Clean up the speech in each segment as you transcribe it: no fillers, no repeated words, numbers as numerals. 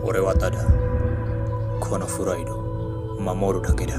俺はただこのフライドを守るだけだ。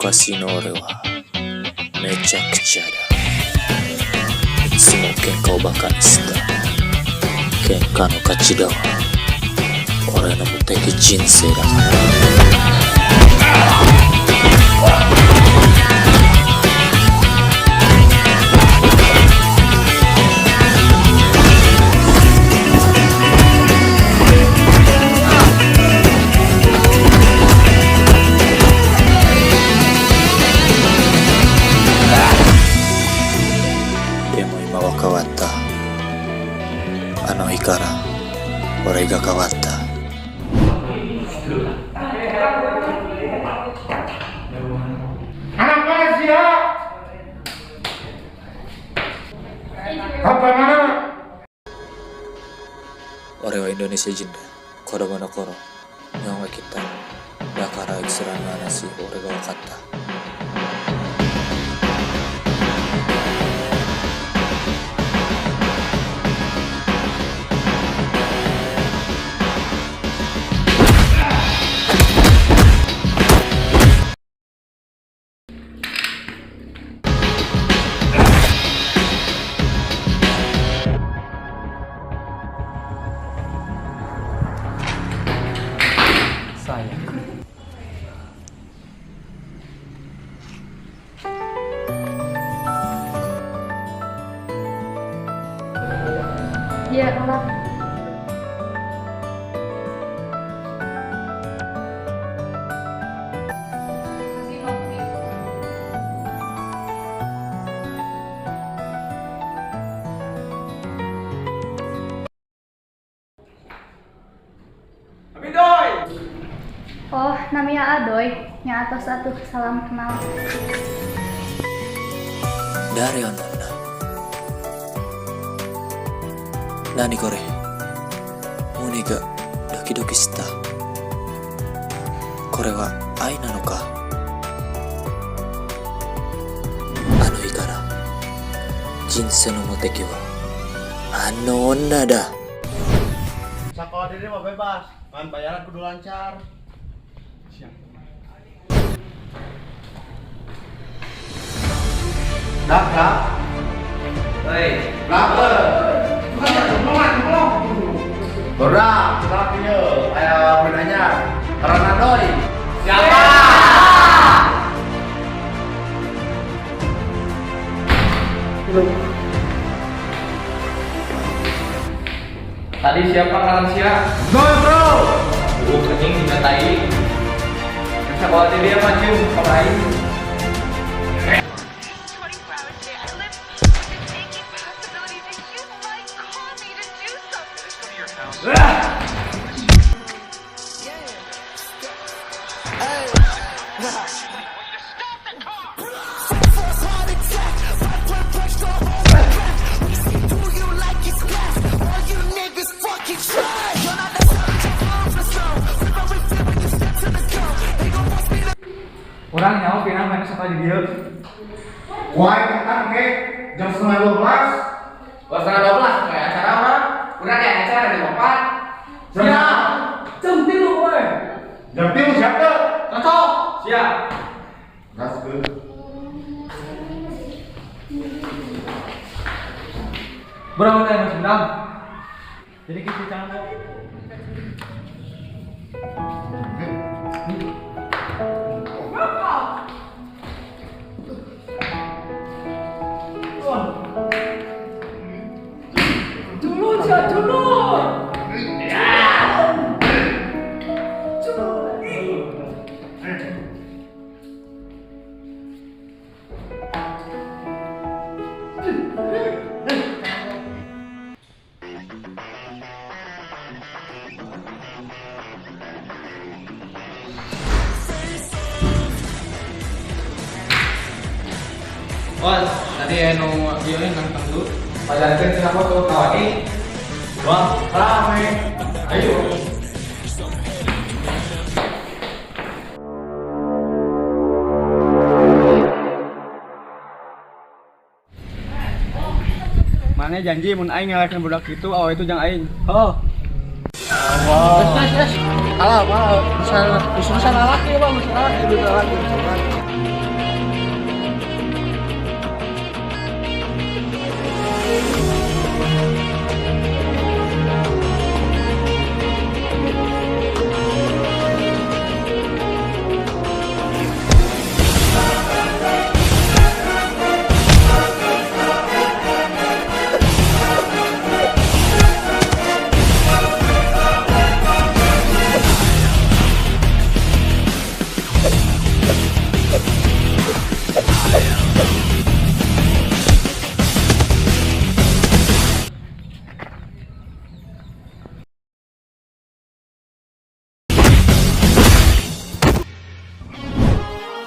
昔の俺はめちゃくちゃだ。いつも喧嘩をバカにした。喧嘩の勝ちだわ。俺の無敵人生だから。でも今は変わった。あの日から俺が変わった。Anak mana sih ya? Apa mana? 俺はインドネシア人だ。子供の頃日本が来た。だからあいつらの話俺が分かった。Iya, Kak. Oh, namanya Adoy. Yang atas satu, salam kenal. Dari Nona. 何これ胸がドキドキした。これは愛なのか。あの日から人生の無敵はあの女だ。 Sekolah diri mah bebas, kan bayaran kudu lancar. Siap. Dak. Hei, lapar. Berat, tapi ayo bedanya karena doi. Siapa? Tadi siapa rahasia? Doi bro. Anjing digatai. Sekolah dia maju kemarin. Orang nyawa pinang main sekolah di dia. Wah, kan ke jam 11:30. Oh, setengah 12 kayak acara orang. Udah kayak acara di tempat. Siap. Jam 3 weh. Jam 3 siap tuh. Cocok. Siap. That's good. Berapa tadi Mas Bendam? Jadi kita jangan Bos, tadi anu ieu nang dulu. Pajareun cenah foto kawan ini. Wah, rame. Ayo. Mana janji mun aing ngalakeun budak kitu awe itu jang aing. Heuh. Yes. Alah, masalah laki, Bang, masalah laki.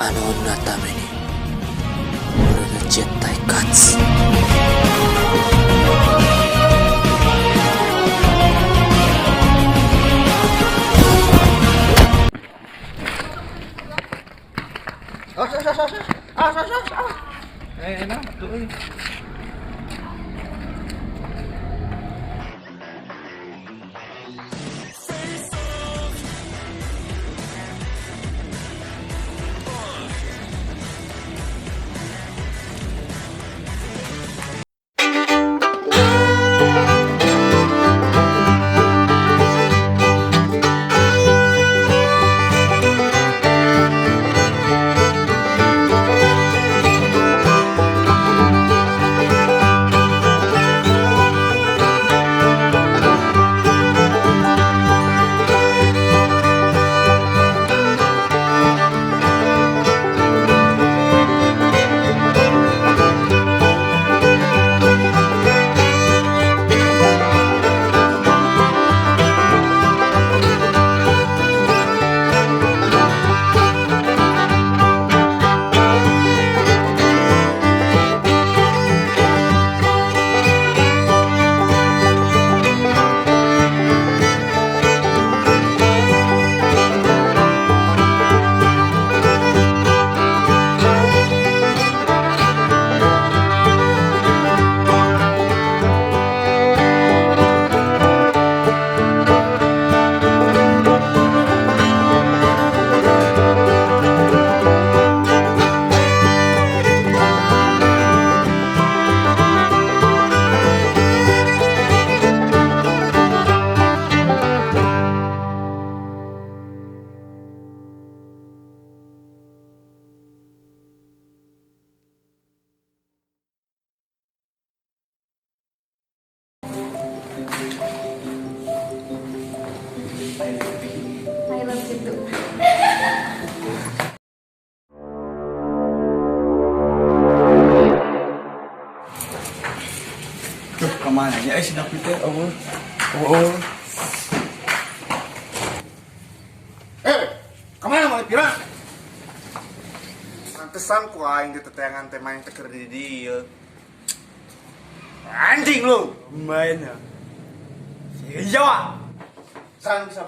Anonna tame ni俺が絶対勝つ。Enak tuh. I love you too. Tuh, kemana ya? Si David teh, oh. Kemana mau pirang? Pantesan ku aing di tetengan teh main teker di dieu. Anjing lu. Main ya. Si Jawa. Sang bisa